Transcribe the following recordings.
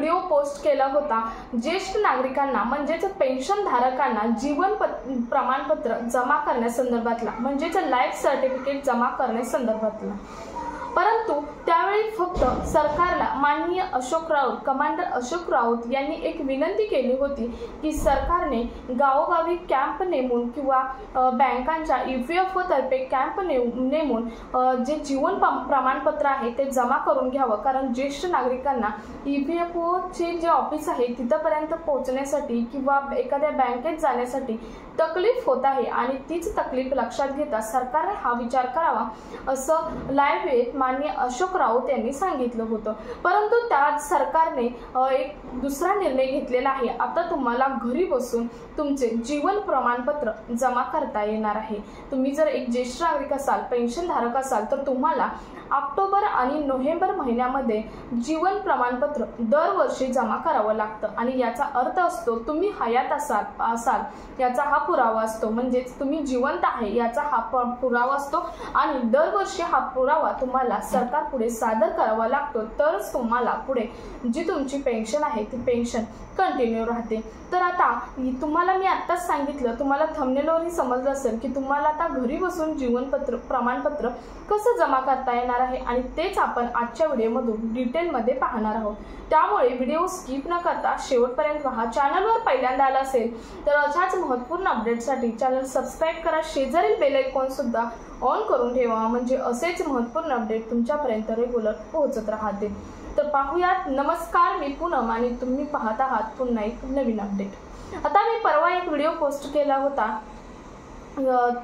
Video post केला होता ज्येष्ठ नागरिकांना म्हणजेच पेन्शन धारकांना जीवन प्रमाणपत्र जमा करण्यासंदर्भातला म्हणजेच लाईफ सर्टिफिकेट जमा करण्यासंदर्भातला। परंतु त्यावेळी फक्त सरकारला माननीय अशोक राऊत कमांडर अशोक राऊत यांनी एक विनंती केली होती की सरकारने गावोगावी कॅम्प नेमून किंवा बँकांच्या EPFO तर्फे कॅम्प नेमून जे जीवन प्रमाणपत्र आहे ते जमा करून घ्यावं, कारण ज्येष्ठ नागरिकांना EPFO चे जे ऑफिस आहे तिथपर्यंत पोहोचण्यासाठी किंवा एखाद्या बँकेत जाण्यासाठी तकलीफ होत आहे आणि तीच तकलीफ लक्षात घेता सरकारने हा विचार करावा असं लाईव्ह माननीय अशोक राऊत यांनी सांगितलं होतं। परंतु त्या सरकारने एक दुसरा निर्णय घेतलेला आहे। आता तुम्हाला घरी बसून तुमचे जीवन प्रमाणपत्र जमा करता येणार आहे। तुम्ही जर एक ज्येष्ठ नागरिक असाल, पेन्शन धारक असाल तर तुम्हाला ऑक्टोबर आणि नोव्हेंबर महिन्यामध्ये जीवन प्रमाणपत्र दरवर्षी जमा करावं लागतं आणि याचा अर्थ असतो तुम्ही हयात असाल याचा हा पुरावा असतो, म्हणजेच तुम्ही जिवंत आहे याचा हा पुरावा असतो आणि दरवर्षी हा पुरावा तुम्हाला सरकार पुढे सादर करावा लागतो, तरच तुम्हाला पुढे जी तुमची पेन्शन आहे ती पेन्शन कंटिन्यू राहते। तर आता तुम्हाला मी आत्ताच सांगितलं, तुम्हाला थंबनेलवरही समजलं असेल की तुम्हाला आता घरी बसून जीवन प्रमाणपत्र कसं जमा करता येणार आहे आणि तेच आपण आजच्या व्हिडिओमधून डिटेलमध्ये पाहणार आहोत। त्यामुळे व्हिडिओ स्किप न करता शेवटपर्यंत पहा। चॅनलवर पहिल्यांदा आला असेल तर अशाच महत्त्वपूर्ण अपडेटसाठी चॅनल सबस्क्राइब करा, शेजारील बेल आयकॉन सुद्धा ऑन करून ठेवा, म्हणजे असेच महत्त्वपूर्ण अपडेट तुमच्यापर्यंत रेग्युलर पोहोचत राहतील। तर पाहूयात। नमस्कार, मी पूनम आणि तुम्ही पाहत आहात पुन्हा एक नवीन अपडेट। आता मी परवा एक व्हिडिओ पोस्ट केला होता,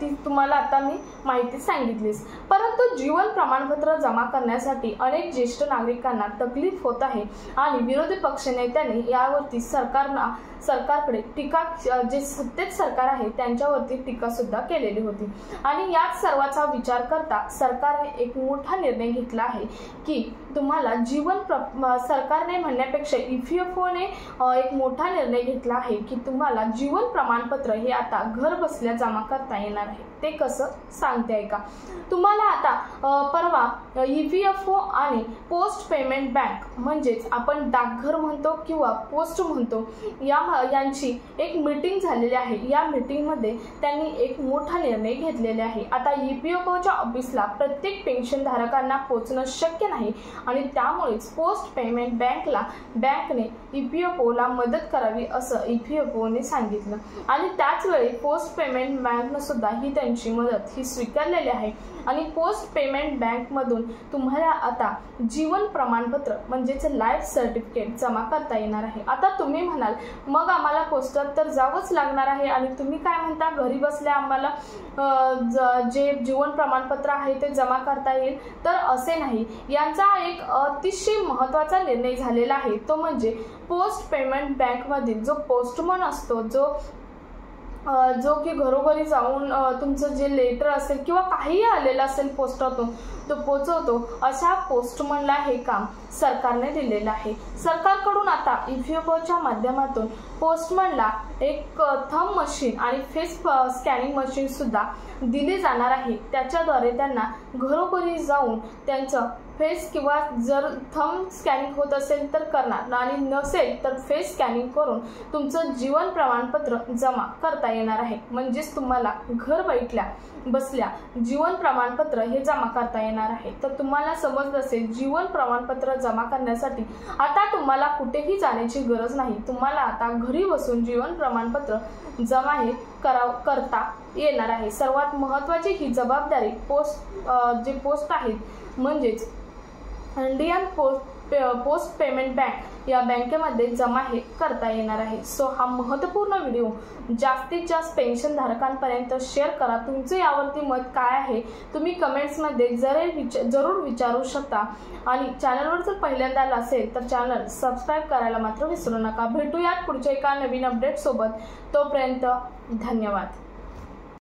ती तुम्हाला आता मी माहिती सांगितलीच, परंतु जीवन प्रमाणपत्र जमा करण्यासाठी अनेक ज्येष्ठ नागरिकांना तकलीफ होत आहे आणि विरोधी पक्षनेत्यांनी यावरती सरकारकडे टीका, जे सत्तेत सरकार आहे त्यांच्यावरती टीका सुद्धा केलेली होती आणि याच सर्वाचा विचार करता सरकारने एक मोठा निर्णय घेतला आहे की तुम्हाला सरकारने म्हणण्यापेक्षा EPFOने एक मोठा निर्णय घेतला आहे की तुम्हाला जीवन प्रमाणपत्र हे आता घर बसल्या जमा करता येणार आहे। ते कसं सांगते ऐका। तुम्हाला आता परवा EPFO आणि पोस्ट पेमेंट बँक म्हणजेच आपण डाकघर म्हणतो किंवा पोस्ट म्हणतो यांची एक मीटिंग झालेली आहे। या मीटिंगमध्ये त्यांनी एक मोठा निर्णय घेतलेला आहे। आता EPFOच्या ऑफिसला प्रत्येक पेन्शन धारकांना पोहोचणं शक्य नाही आणि त्यामुळेच पोस्ट पेमेंट बँकने EPFOला मदत करावी असं EPFOने सांगितलं आणि त्याच वेळी पोस्ट पेमेंट बँकने सुद्धा ही त्यांची मदत ही स्वीकारलेली आहे आणि पोस्ट पेमेंट बँकमधून तुम्हाला आता जीवन प्रमाणपत्र म्हणजेच लाईफ सर्टिफिकेट जमा करता येणार आहे। आता तुम्ही म्हणाल मग आम्हाला पोस्टात तर जावंच लागणार आहे आणि तुम्ही काय म्हणता घरी बसल्या आम्हाला जे जीवन प्रमाणपत्र आहे ते जमा करता येईल, तर असे नाही। यांचा एक अतिशय महत्त्वाचा निर्णय झालेला आहे, तो म्हणजे पोस्ट पेमेंट बँकमधील जो पोस्टमन असतो, जो की घरोघरी जाऊन तुमचं जे लेटर असेल किंवा काहीही आलेलं असेल पोस्टातून तो पोचवतो, अशा पोस्टमनला हे काम सरकारने दिलेलं आहे। सरकारकडून आता EPFOच्या माध्यमातून पोस्टमनला एक थंब मशीन आणि फेस स्कॅनिंग मशीन सुद्धा दिली जाणार आहे। त्याच्याद्वारे त्यांना घरोघरी जाऊन त्यांचं फेस किंवा जर थंब स्कॅनिंग होत असेल तर करणार आणि नसेल तर फेस स्कॅनिंग करून तुमचं जीवन प्रमाणपत्र जमा करता येणार आहे, म्हणजेच तुम्हाला घर बसल्या जीवन प्रमाणपत्र हे जमा करता येणार आहे। तर तुम्हाला समजलं असेल, जीवन प्रमाणपत्र जमा करण्यासाठी आता तुम्हाला कुठेही जाण्याची गरज नाही, तुम्हाला आता घरी बसून जीवन प्रमाणपत्र जमा हे करता येणार आहे। सर्वात महत्त्वाची ही जबाबदारी पोस्ट आहेत म्हणजेच इंडियन पोस्ट पेमेंट बँक या बँकेमध्ये जमा हे करता येणार आहे। सो हा महत्त्वपूर्ण व्हिडिओ जास्तीत जास्त पेन्शन धारकांपर्यंत शेअर करा। तुमचे यावरती मत काय आहे तुम्ही कमेंट्समध्ये जरूर विचारू शकता आणि चॅनलवर जर पहिल्यांदा आला असेल तर चॅनल सबस्क्राइब करायला मात्र विसरू नका। भेटूयात पुढच्या एका नवीन अपडेट सोबत, तोपर्यंत धन्यवाद।